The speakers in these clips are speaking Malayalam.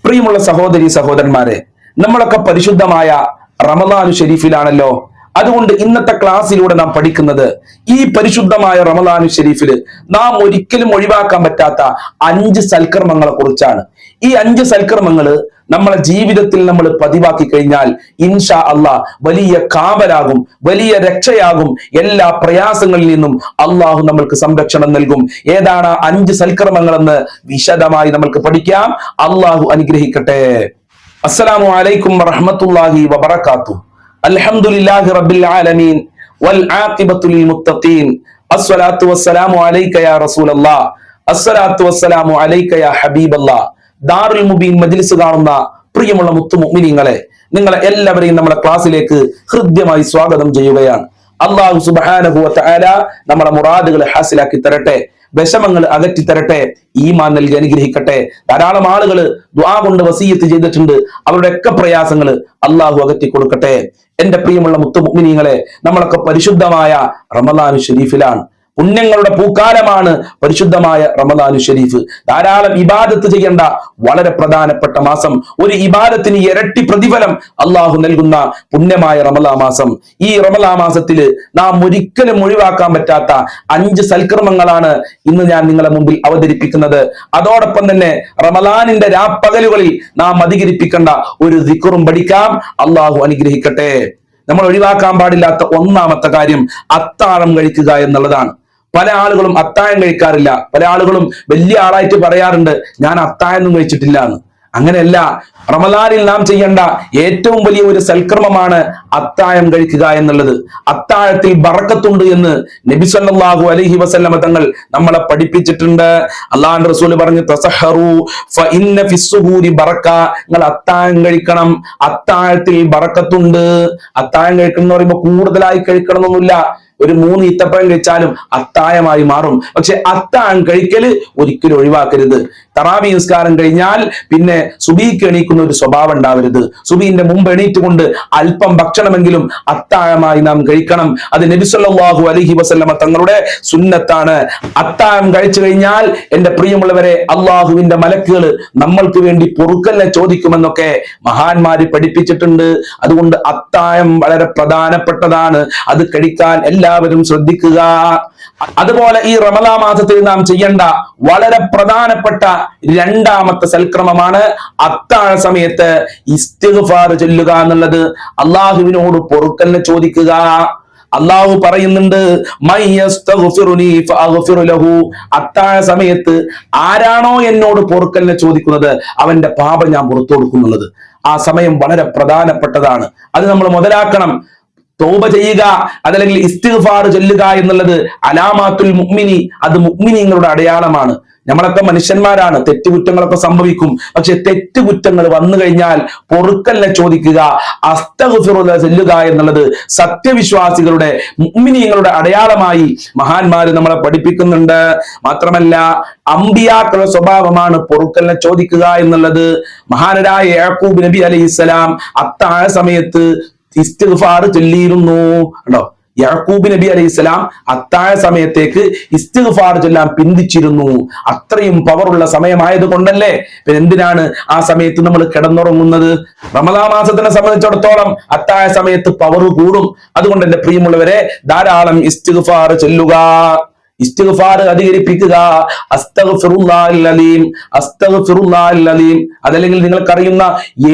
പ്രിയമുള്ള സഹോദരി സഹോദരന്മാരെ, നമ്മളൊക്കെ പരിശുദ്ധമായ റമദാനു ഷരീഫിലാണല്ലോ. അതുകൊണ്ട് ഇന്നത്തെ ക്ലാസ്സിലൂടെ നാം പഠിക്കുന്നത് ഈ പരിശുദ്ധമായ റമദാനു ഷരീഫിൽ നാം ഒരിക്കലും ഒഴിവാക്കാൻ പറ്റാത്ത 5 സൽക്കർമ്മങ്ങളെ കുറിച്ചാണ്. ഈ 5 സൽക്കർമ്മങ്ങൾ നമ്മളെ ജീവിതത്തിൽ നമ്മൾ പതിവാക്കി കഴിഞ്ഞാൽ ഇൻഷാ അള്ളാഹ് വലിയ കാവലാകും, വലിയ രക്ഷയാകും. എല്ലാ പ്രയാസങ്ങളിൽ നിന്നും അള്ളാഹു നമ്മൾക്ക് സംരക്ഷണം നൽകും. ഏതാണ് 5 സൽക്കർമ്മങ്ങളെന്ന് വിശദമായി നമ്മൾക്ക് പഠിക്കാം. അള്ളാഹു അനുഗ്രഹിക്കട്ടെ. അസ്സലാമു അലൈക്കും വറഹ്മത്തുള്ളാഹി വബറകാതുഹു. അൽഹംദുലില്ലാഹി റബ്ബിൽ ആലമീൻ വൽ ആഖിബത്തു ലിൽ മുത്തഖീൻ. അസ്സലാത്തു വസ്സലാമു അലൈക യാ റസൂലല്ലാഹ്. അസ്സലാത്തു വസ്സലാമു അലൈക യാ ഹബീബല്ലാഹ്. ദാറുൽ മുബീൻ മജ്ലിസ് കാണുന്ന പ്രിയമുള്ള മുത്തു മുഅ്മിനീങ്ങളെ, നിങ്ങളെ എല്ലാവരെയും നമ്മുടെ ക്ലാസ്സിലേക്ക് ഹൃദ്യമായി സ്വാഗതം ചെയ്യുകയാണ്. അല്ലാഹു സുബ്ഹാനഹു വ തആല നമ്മുടെ മുറാദുകൾ ഹാസിലാക്കി തരട്ടെ, വിഷമങ്ങൾ അകറ്റി തരട്ടെ, ഈമാൻ നൽകി അനുഗ്രഹിക്കട്ടെ. ധാരാളം ആളുകൾ ദുആ കൊണ്ട് വസിയത്ത് ചെയ്തിട്ടുണ്ട്. അവരുടെ ഒക്കെ പ്രയാസങ്ങൾ അള്ളാഹു അകറ്റി കൊടുക്കട്ടെ. എന്റെ പ്രിയമുള്ള മുത്തു മുഅ്മിനീങ്ങളെ, നമ്മളൊക്കെ പരിശുദ്ധമായ റമദാനു ഷരീഫിലാണ്. പുണ്യങ്ങളുടെ പൂക്കാലമാണ് പരിശുദ്ധമായ റമദാനു ഷരീഫ്. ധാരാളം ഇബാദത്ത് ചെയ്യേണ്ട വളരെ പ്രധാനപ്പെട്ട മാസം. ഒരു ഇബാദത്തിന് ഇരട്ടി പ്രതിഫലം അള്ളാഹു നൽകുന്ന പുണ്യമായ റമദാൻ മാസം. ഈ റമദാൻ മാസത്തിൽ നാം ഒരിക്കലും ഒഴിവാക്കാൻ പറ്റാത്ത 5 സൽക്കർമ്മങ്ങളാണ് ഇന്ന് ഞാൻ നിങ്ങളെ മുമ്പിൽ അവതരിപ്പിക്കുന്നത്. അതോടൊപ്പം തന്നെ റമദാനിന്റെ രാപ്പകലുകളിൽ നാം അധികരിപ്പിക്കേണ്ട ഒരു ദിക്റും പഠിക്കാം. അള്ളാഹു അനുഗ്രഹിക്കട്ടെ. നമ്മൾ ഒഴിവാക്കാൻ പാടില്ലാത്ത 1ാമത്തെ കാര്യം അത്താഴം കഴിക്കുക എന്നുള്ളതാണ്. പല ആളുകളും അത്താഴം കഴിക്കാറില്ല. പല ആളുകളും വലിയ ആളായിട്ട് പറയാറുണ്ട്, ഞാൻ അത്താഴം കഴിച്ചിട്ടില്ല എന്ന്. അങ്ങനെയല്ല. റമദാനിൽ നാം ചെയ്യേണ്ട ഏറ്റവും വലിയ ഒരു സൽക്കർമ്മമാണ് അത്താഴം കഴിക്കുക എന്നുള്ളത്. അത്താഴത്തിൽ ബറക്കത്തുണ്ട് എന്ന് നബി സല്ലല്ലാഹു അലൈഹി വസല്ലമ തങ്ങൾ നമ്മളെ പഠിപ്പിച്ചിട്ടുണ്ട്. അല്ലാഹുവിന്റെ റസൂൽ പറഞ്ഞു, തസഹറു ഫഇന്ന ഫിസ്സുഹൂരി ബറക്ക. നിങ്ങൾ അത്താഴം കഴിക്കണം, അത്താഴത്തിൽ ബറക്കത്തുണ്ട്. അത്താഴം കഴിക്കണം എന്ന് പറയുമ്പോൾ കൂടുതലായി കഴിക്കണം എന്നൊന്നുമില്ല. ഒരു 3 ഈത്തപ്പഴം കഴിച്ചാലും അത്താഴമായി മാറും. പക്ഷെ അത്താഴം കഴിക്കല് ഒരിക്കലും ഒഴിവാക്കരുത്. തറാവി നിസ്കാരം കഴിഞ്ഞാൽ പിന്നെ സുബഹിക്ക് എണീക്കുന്ന ഒരു സ്വഭാവം ഉണ്ടാവരുത്. സുബഹിന്റെ മുമ്പ് എണീറ്റുകൊണ്ട് അല്പം ഭക്ഷണമെങ്കിലും അത്താഴമായി നാം കഴിക്കണം. അത് നബി സല്ലല്ലാഹു അലൈഹി വസല്ലമ തങ്ങളുടെ സുന്നത്താണ്. അത്താഴം കഴിച്ചു കഴിഞ്ഞാൽ എന്റെ പ്രിയമുള്ളവരെ, അള്ളാഹുവിന്റെ മലക്കുകൾ നമ്മൾക്ക് വേണ്ടി പൊറുക്കലിനെ ചോദിക്കുമെന്നൊക്കെ മഹാന്മാര് പഠിപ്പിച്ചിട്ടുണ്ട്. അതുകൊണ്ട് അത്താഴം വളരെ പ്രധാനപ്പെട്ടതാണ്. അത് കഴിക്കാൻ എല്ലാവരും ശ്രദ്ധിക്കുക. അതുപോലെ ഈ റമദാൻ മാസത്തിൽ നാം ചെയ്യേണ്ട വളരെ പ്രധാനപ്പെട്ട 2ാമത്തെ സൽക്രമമാണ് അത്താഴ സമയത്ത് ഇസ്തിഗ്ഫാർ ചൊല്ലുക എന്നുള്ളത്. അള്ളാഹുവിനോട് പൊറുക്കലിനെ ചോദിക്കുക. അള്ളാഹു പറയുന്നുണ്ട്, അത്താഴ സമയത്ത് ആരാണോ എന്നോട് പൊറുക്കലിനെ ചോദിക്കുന്നത് അവന്റെ പാപം ഞാൻ പുറത്തു കൊടുക്കുന്നുള്ളത്. ആ സമയം വളരെ പ്രധാനപ്പെട്ടതാണ്. അത് നമ്മൾ മുതലാക്കണം. തൗബ ചെയ്യുക, അതല്ലെങ്കിൽ ഇസ്തിഗ്ഫാർ ചൊല്ലുക എന്നുള്ളത് അലാമാത്തുൽ മുഅ്മിനി, അത് മുഅ്മിനീങ്ങളുടെ അടയാളമാണ്. നമ്മളൊക്കെ മനുഷ്യന്മാരാണ്, തെറ്റുകുറ്റങ്ങളൊക്കെ സംഭവിക്കും. പക്ഷെ തെറ്റുകുറ്റങ്ങൾ വന്നു കഴിഞ്ഞാൽ പൊറുക്കലിനെ ചോദിക്കുക, അസ്തഗ്ഫിറുല്ലാഹ് ചൊല്ലുക എന്നുള്ളത് സത്യവിശ്വാസികളുടെ മുഅ്മിനീങ്ങളുടെ അടയാളമായി മഹാന്മാര് നമ്മളെ പഠിപ്പിക്കുന്നുണ്ട്. മാത്രമല്ല, അമ്പിയാക്കളുടെ സ്വഭാവമാണ് പൊറുക്കലിനെ ചോദിക്കുക എന്നുള്ളത്. മഹാനരായ യാക്കൂബ് നബി അലൈഹിസ്സലാം അത്താഴ സമയത്ത് ഇസ്തിഗ്ഫാർ ചൊല്ലിയിരുന്നു. കണ്ടോ, യാക്കൂബ് നബി അലൈഹിസ്സലാം അത്താഴ സമയത്തേക്ക് ഇസ്തിഗ്ഫാർ ചൊല്ലാൻ പിന്തിച്ചിരുന്നു. അത്രയും പവറുള്ള സമയമായത് കൊണ്ടല്ലേ പിന്നെ എന്തിനാണ് ആ സമയത്ത് നമ്മൾ കിടന്നുറങ്ങുന്നത്? റമദാൻ മാസത്തിനെ സംബന്ധിച്ചിടത്തോളം അത്താഴ സമയത്ത് പവർ കൂടും. അതുകൊണ്ട് എന്റെ പ്രിയമുള്ളവരെ, ധാരാളം ഇസ്തിഗ്ഫാർ ചൊല്ലുക, ഇസ്തിഗ്ഫാർ അധികരിപ്പിക്കുക. അസ്തഗ്ഫിറുല്ലാഹിൽ അലീം, അസ്തഗ്ഫിറുല്ലാഹിൽ അലീം. അതല്ലെങ്കിൽ നിങ്ങൾക്കറിയുന്ന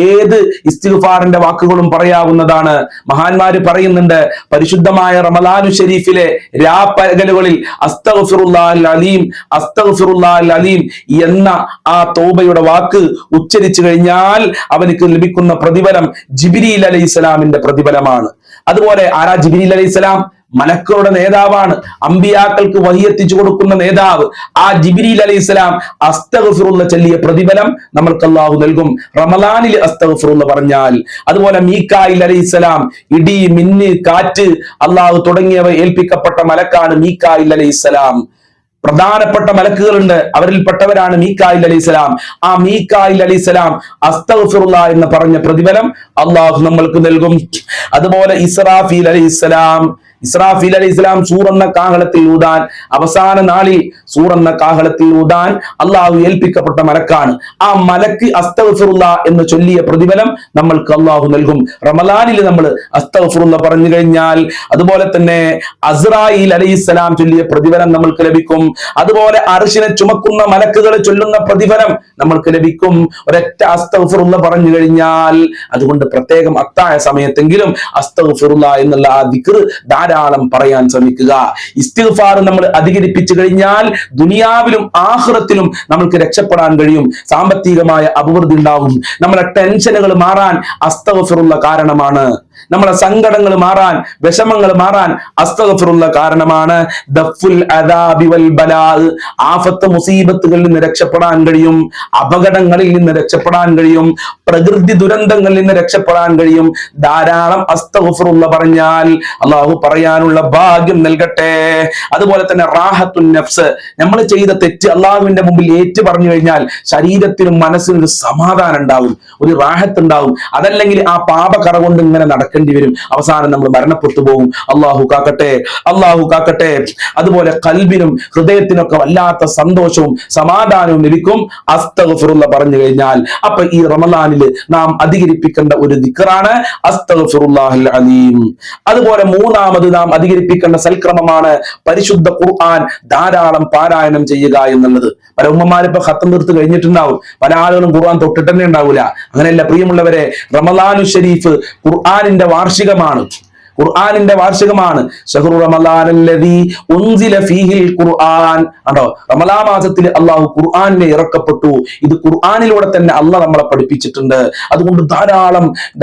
ഏത് ഇസ്തിഗ്ഫാറിന്റെ വാക്കുകളും പറയാവുന്നതാണ്. മഹാന്മാര് പറയുന്നുണ്ട്, പരിശുദ്ധമായ റമദാനു ഷരീഫിലെ രാപ്പകലുകളിൽ അസ്തഗ്ഫിറുല്ലാഹിൽ അലീം, അസ്തഗ്ഫിറുല്ലാഹിൽ അലീം എന്ന ആ തൗബയുടെ വാക്ക് ഉച്ചരിച്ചു കഴിഞ്ഞാൽ അവനക്ക് ലഭിക്കുന്ന പ്രതിഫലം ജിബ്രീൽ അലൈഹിസ്സലാമിന്റെ പ്രതിഫലമാണ്. അതുപോലെ ആരാ ജിബ്രീൽ അലൈഹിസ്സലാം? മലക്കുകളുടെ നേതാവാണ്, അമ്പിയാക്കൾക്ക് വഹി എത്തിച്ചു കൊടുക്കുന്ന നേതാവ്. ആ ജിബ്രീൽ അലൈഹിസ്സലാം അസ്തഗ്ഫിറുല്ലാഹ് ചൊല്ലിയ പ്രതിഫലം നമ്മൾക്ക് അല്ലാഹു നൽകും റമദാനിൽ അസ്തഗ്ഫിറുല്ലാഹ് പറഞ്ഞാൽ. അതുപോലെ മീകായിൽ അലൈഹിസ്സലാം, ഇടി, മിന്ന്, കാറ്റ്, അല്ലാഹു തുടങ്ങിയവ ഏൽപ്പിക്കപ്പെട്ട മലക്കാണ് മീകായിൽ അലൈഹിസ്സലാം. പ്രധാനപ്പെട്ട മലക്കുകളുണ്ട്, അവരിൽപ്പെട്ടവരാണ് മീകായിൽ അലൈഹിസ്സലാം. ആ മീകായിൽ അലൈഹിസ്സലാം അസ്തഗ്ഫിറുല്ലാഹ് എന്ന് പറഞ്ഞ പ്രതിഫലം അള്ളാഹു നമ്മൾക്ക് നൽകും. അതുപോലെ ഇസ്രാഫീൽ അലൈഹിസ്സലാം, ഇസ്രാഫീൽ അലൈഹി ഇസ്ലാം സൂറെന്ന കാഹളത്തിൽ ഊതാൻ, അവസാന നാളിൽ സൂറെന്ന കാഹളത്തിൽ ഊതാൻ അള്ളാഹു ഏൽപ്പിക്കപ്പെട്ട മലക്കാണ്. ആ മലക്ക് അസ്തഗ്ഫിറുല്ലാ എന്ന് ചൊല്ലിയ പ്രതിഫലം നമ്മൾക്ക് അള്ളാഹു നൽകും. റമദാനിൽ നമ്മൾ അസ്തഗ്ഫിറുല്ലാ പറഞ്ഞു കഴിഞ്ഞാൽ അതുപോലെ തന്നെ അസ്രായീൽ അലൈഹിസ്സലാം ചൊല്ലിയ പ്രതിഫലം നമ്മൾക്ക് ലഭിക്കും. അതുപോലെ അർശിനെ ചുമക്കുന്ന മലക്കുകൾ ചൊല്ലുന്ന പ്രതിഫലം നമ്മൾക്ക് ലഭിക്കും ഒരൊറ്റ അസ്തഗ്ഫിറുല്ലാ പറഞ്ഞു കഴിഞ്ഞാൽ. അതുകൊണ്ട് പ്രത്യേകം അത്താഴ സമയത്തെങ്കിലും അസ്തഗ്ഫിറുല്ലാ എന്നുള്ള ആ ദിക്ർ ധാരാളം പറയാൻ ശ്രമിക്കുക. ഇസ്തിഗ്ഫാർ നമ്മൾ അധികരിപ്പിച്ചു കഴിഞ്ഞാൽ ദുനിയാവിലും ആഖിറത്തിലും നമുക്ക് രക്ഷപ്പെടാൻ കഴിയും. സാമ്പത്തികമായ അഭിവൃദ്ധി ഉണ്ടാകും. നമ്മുടെ ടെൻഷനുകൾ മാറാൻ അസ്തഗ്ഫിറുല്ലാ കാരണമാണ്. നമ്മളെ സങ്കടങ്ങൾ മാറാൻ, വിഷമങ്ങൾ മാറാൻ അസ്തഗ്ഫിറുല്ലാ കാരണമാണ്. ദഫുൽ അദാബി വൽ ബലാ, ആഫത്ത് മുസീബത്തുകളിൽ നിന്ന് രക്ഷപ്പെടാൻ കഴിയും, അപകടങ്ങളിൽ നിന്ന് രക്ഷപ്പെടാൻ കഴിയും, പ്രകൃതി ദുരന്തങ്ങളിൽ നിന്ന് രക്ഷപ്പെടാൻ കഴിയും. ധാരാളം അസ്തഗ്ഫിറുല്ലാ പറഞ്ഞാൽ അള്ളാഹു പറയാനുള്ള ഭാഗ്യം നൽകട്ടെ. അതുപോലെ തന്നെ റാഹത്തുൻ നഫ്സ്, നമ്മൾ ചെയ്ത തെറ്റ് അള്ളാഹുവിന്റെ മുമ്പിൽ ഏറ്റു പറഞ്ഞു കഴിഞ്ഞാൽ ശരീരത്തിനും മനസ്സിനും ഒരു സമാധാനം ഉണ്ടാവും, ഒരു റാഹത്ത് ഉണ്ടാവും. അതല്ലെങ്കിൽ ആ പാപകറ കൊണ്ട് ഇങ്ങനെ നടക്കേണ്ടി വരും, അവസാനം നമ്മൾ മരണപ്പെട്ടു പോകും. അള്ളാഹു കാക്കട്ടെ, അള്ളാഹു കാക്കട്ടെ. അതുപോലെ ഖൽബിനും ഹൃദയത്തിനൊക്കെ വല്ലാത്ത സന്തോഷവും സമാധാനവും ലഭിക്കും അസ്തഗ്ഫിറുല്ലാ പറഞ്ഞു കഴിഞ്ഞാൽ. അപ്പൊ ഈ റമദാനിൽ നാം അധികരിപ്പിക്കേണ്ട ഒരു ദിക്റാണ് അസ്തഗ്ഫിറുല്ലാഹിൽ അലീം. അതുപോലെ മൂന്നാമത് നാം അധികരിപ്പിക്കേണ്ട സൽക്രമമാണ് പരിശുദ്ധ ഖുർആൻ ധാരാളം പാരായണം ചെയ്യുക എന്നുള്ളത്. പല ഉമ്മമാരിപ്പോ ഖത്തം തീർത്ത് കഴിഞ്ഞിട്ടുണ്ടാവും, പല ആളുകളും ഖുർആൻ തൊട്ടിട്ട് തന്നെ ഉണ്ടാവില്ല. അങ്ങനെയല്ല പ്രിയമുള്ളവരെ, റമദാനു ഷരീഫ് ഖുർആനിന്റെ വാർഷികമാണ്. ഖുർആനിന്റെ വാർഷികമാണ്. ശഹ്റു റമളാനല്ലദീ ഉൻസില ഫീഹിൽ ഖുർആൻ. കണ്ടോ, റമളാൻ മാസത്തിൽ അല്ലാഹു ഖുർആനിനെ ഇറക്കപ്പെട്ടു. ഇത് ഖുർആനിലൂടെ തന്നെ അല്ലാഹ് നമ്മളെ പഠിപ്പിച്ചിട്ടുണ്ട്. അതുകൊണ്ട്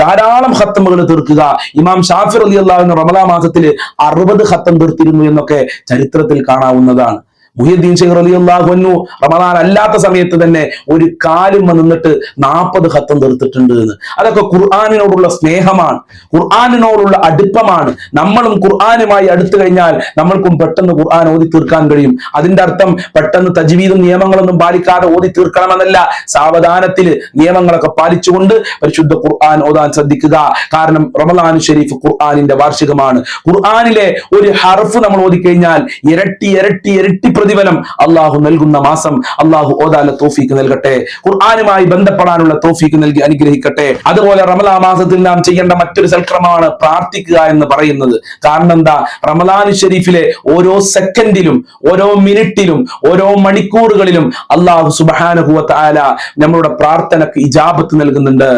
ധാരാളം ഖത്തമുകൾ തീർക്കുക. ഇമാം ഷാഫി റളിയല്ലാഹു അൻഹു റമളാൻ മാസത്തിൽ 60 ഖത്തം തീർത്തിരുന്നു എന്നൊക്കെ ചരിത്രത്തിൽ കാണാവുന്നതാണ്. മുഹ്യിദ്ദീൻ ശൈഖ് റളിയല്ലാഹു അൻഹു റമദാൻ അല്ലാത്ത സമയത്ത് തന്നെ ഒരു കാലും നിന്നിട്ട് 40 ഖത്തം തീർത്തിട്ടുണ്ട് എന്ന്. അതൊക്കെ ഖുർആനിനോടുള്ള സ്നേഹമാണ്, ഖുർആനിനോടുള്ള അടുപ്പമാണ്. നമ്മളും ഖുർആനുമായി അടുത്തു കഴിഞ്ഞാൽ നമ്മൾക്കും പെട്ടെന്ന് ഖുർആൻ ഓതി തീർക്കാൻ കഴിയും. അതിന്റെ അർത്ഥം പെട്ടെന്ന് തജ്വീദും നിയമങ്ങളൊന്നും പാലിക്കാതെ ഓതി തീർക്കണമെന്നല്ല. സാവധാനത്തിൽ നിയമങ്ങളൊക്കെ പാലിച്ചുകൊണ്ട് പരിശുദ്ധ ഖുർആൻ ഓതാൻ ശ്രദ്ധിക്കുക. കാരണം റമളാൻ ഷരീഫ് ഖുർആനിന്റെ വാർഷികമാണ്. ഖുർആനിലെ ഒരു ഹർഫ് നമ്മൾ ഓതിക്കഴിഞ്ഞാൽ ഇരട്ടി പ്രതിഫലം അള്ളാഹു നൽകുന്ന മാസം. അള്ളാഹു ഓതാനുള്ള തൗഫീക്ക് നൽകട്ടെ, ഖുർആനുമായി ബന്ധപ്പെടാനുള്ള തൗഫീക്ക് നൽകി അനുഗ്രഹിക്കട്ടെ. അതുപോലെ റമളാൻ മാസത്തിൽ നാം ചെയ്യേണ്ട മറ്റൊരു സൽക്രമമാണ് പ്രാർത്ഥിക്കുക എന്ന് പറയുന്നത്. കാരണം എന്താ, റമളാൻ ഷരീഫിലെ ഓരോ സെക്കൻഡിലും, ഓരോ മിനിറ്റിലും, ഓരോ മണിക്കൂറുകളിലും അള്ളാഹു സുബ്ഹാനഹു വ തആല നമ്മളുടെ പ്രാർത്ഥനക്ക് ഇജാബത്ത് നൽകുന്നുണ്ട്.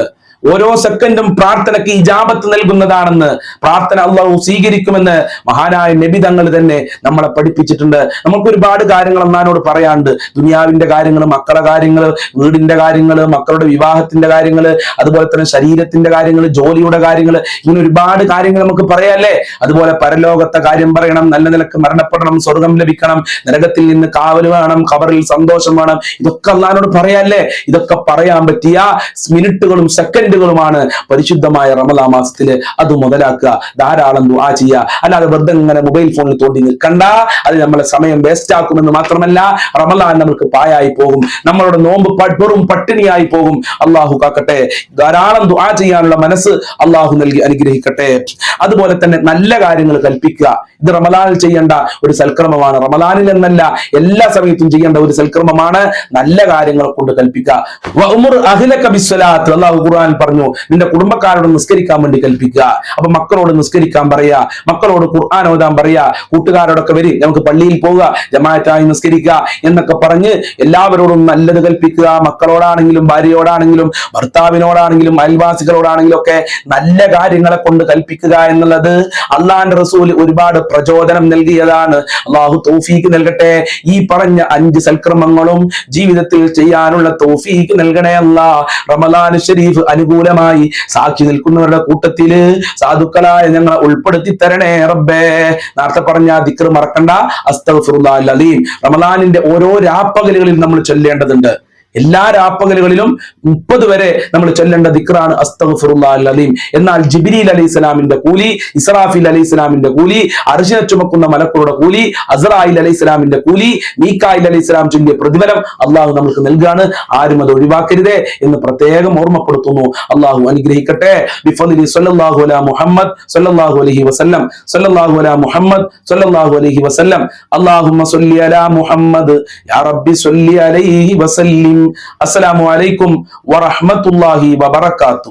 ഓരോ സെക്കൻഡും പ്രാർത്ഥനയ്ക്ക് ഇജാബത്ത് നൽകുന്നതാണെന്ന്, പ്രാർത്ഥന അള്ളാഹു സ്വീകരിക്കുമെന്ന് മഹാനായ നബി തങ്ങൾ തന്നെ നമ്മളെ പഠിപ്പിച്ചിട്ടുണ്ട്. നമുക്ക് ഒരുപാട് കാര്യങ്ങൾ അള്ളാഹിനോട് പറയാനുണ്ട്. ദുനിയാവിന്റെ കാര്യങ്ങൾ, മക്കളുടെ കാര്യങ്ങൾ, വീടിന്റെ കാര്യങ്ങൾ, മക്കളുടെ വിവാഹത്തിന്റെ കാര്യങ്ങൾ, അതുപോലെ തന്നെ ശരീരത്തിന്റെ കാര്യങ്ങൾ, ജോലിയുടെ കാര്യങ്ങൾ, ഇങ്ങനെ ഒരുപാട് കാര്യങ്ങൾ നമുക്ക് പറയാല്ലേ. അതുപോലെ പരലോകത്തെ കാര്യം പറയണം, നല്ല നിലക്ക് മരണപ്പെടണം, സ്വർഗം ലഭിക്കണം, നരകത്തിൽ നിന്ന് കാവൽ വേണം, ഖബറിൽ സന്തോഷം വേണം. ഇതൊക്കെ അള്ളാഹിനോട് പറയാല്ലേ. ഇതൊക്കെ പറയാൻ പറ്റിയ മിനിറ്റുകളും സെക്കൻഡുകളുമാണ് പരിശുദ്ധമായ റമളാൻ മാസത്തില്. അത് മുതലാക്കുക, ധാരാളം ദുആ ചെയ്യുക. അല്ലാതെ വെറുതെ ഇങ്ങനെ മൊബൈൽ ഫോണിൽ തോണ്ടി നിൽക്കണ്ട. അത് നമ്മളെ സമയം വേസ്റ്റ് ആക്കുമെന്ന് മാത്രമല്ല, റമളാൻ നമുക്ക് പായായി പോകും, നമ്മളുടെ നോമ്പ് വെറും പട്ടിണിയായി പോകും. അള്ളാഹു കാക്കട്ടെ. ധാരാളം ദുആ ചെയ്യാനുള്ള മനസ്സ് അള്ളാഹു നൽകി അനുഗ്രഹിക്കട്ടെ. അതുപോലെ തന്നെ നല്ല കാര്യങ്ങൾ കൽപ്പിക്കുക. ഇത് റമളാനിൽ ചെയ്യേണ്ട ഒരു സൽക്രമമാണ്. റമളാനിൽ എന്നല്ല, എല്ലാ സമയത്തും ചെയ്യേണ്ട ഒരു സൽക്രമമാണ്. നല്ല കാര്യങ്ങൾ കൊണ്ട് കൽപ്പിക്കുക. വഅ്മുർ അഹ്ലക ബിസ്സലാത്ത്, അല്ലാഹു ഖുർആൻ പറഞ്ഞു, നിന്റെ കുടുംബക്കാരോട് നിസ്കരിക്കാൻ വേണ്ടി കൽപ്പിക്കുക. അപ്പൊ മക്കളോട് നിസ്കരിക്കാൻ പറയാ, മക്കളോട് ഖുർആൻ ഓതാൻ പറയാ, കൂട്ടുകാരോടൊക്കെ വരി, നമുക്ക് പള്ളിയിൽ പോവുക, ജമാഅത്തായി നിസ്കരിക്കുക എന്നൊക്കെ പറഞ്ഞ് എല്ലാവരോടും നല്ലത് കൽപ്പിക്കുക. മക്കളോടാണെങ്കിലും ഭാര്യയോടാണെങ്കിലും ഭർത്താവിനോടാണെങ്കിലും അയൽവാസികളോടാണെങ്കിലും ഒക്കെ നല്ല കാര്യങ്ങളെ കൊണ്ട് കൽപ്പിക്കുക എന്നുള്ളത് അള്ളാന്റെ റസൂൽ ഒരുപാട് പ്രചോദനം നൽകിയതാണ്. അള്ളാഹു തൗഫീക്ക് നൽകട്ടെ. ഈ പറഞ്ഞ 5 സൽക്രമങ്ങളും ജീവിതത്തിൽ ചെയ്യാനുള്ള തൗഫീക്ക് നൽകണേ അല്ലാഹ്. റമളാൻ ഷരീഫ് അനുകൂലമായി സാക്ഷി നിൽക്കുന്നവരുടെ കൂട്ടത്തില് സാധുക്കളായ ഞങ്ങളെ ഉൾപ്പെടുത്തി തരണേ റബ്ബേ. നേരത്തെ പറഞ്ഞ ദിക്ർ മറക്കണ്ട, അസ്തഗ്ഫിറുല്ലാഹൽ അലീം. റമളാനിന്റെ ഓരോ രാപ്പകലുകളിൽ നമ്മൾ ചൊല്ലേണ്ടതുണ്ട്. എല്ലാ രാപ്പകലുകളിലും 30 വരെ നമ്മൾ ചൊല്ലേണ്ട ദിക്റാണ് അസ്തഗ്ഫിറുല്ലാഹൽ അലീം. എന്നാൽ ജിബ്രീൽ അലൈഹിസ്സലാമിന്റെ കൂലി, ഇസ്രാഫീൽ അലൈഹിസ്സലാമിന്റെ കൂലി, അർശിനെ ചുമക്കുന്ന മലക്കുകളുടെ കൂലി, അസ്റായിൽ അലൈഹിസ്സലാമിന്റെ കൂലി, മീകായിൽ അലൈഹിസ്സലാം ചൊല്ലിയ പ്രതിഫലം അള്ളാഹു നമുക്ക് നൽകാണ്. ആരും അത് ഒഴിവാക്കരുതേ എന്ന് പ്രത്യേകം ഓർമ്മപ്പെടുത്തുന്നു. അള്ളാഹു അനുഗ്രഹിക്കട്ടെ. ബിഫദ്ലി സ്വല്ലല്ലാഹു അലാ മുഹമ്മദ് സ്വല്ലല്ലാഹു അലൈഹി വസല്ലം, സ്വല്ലല്ലാഹു അലാ മുഹമ്മദ് സ്വല്ലല്ലാഹു അലൈഹി വസല്ലം. അല്ലാഹുമ്മ സ്വല്ലി അലാ മുഹമ്മദ് യാ റബ്ബി സ്വല്ലി അലൈഹി വസല്ലിം. അസ്സലാമു അലൈക്കും വറഹ്മത്തുള്ളാഹി വബറകാതുഹു.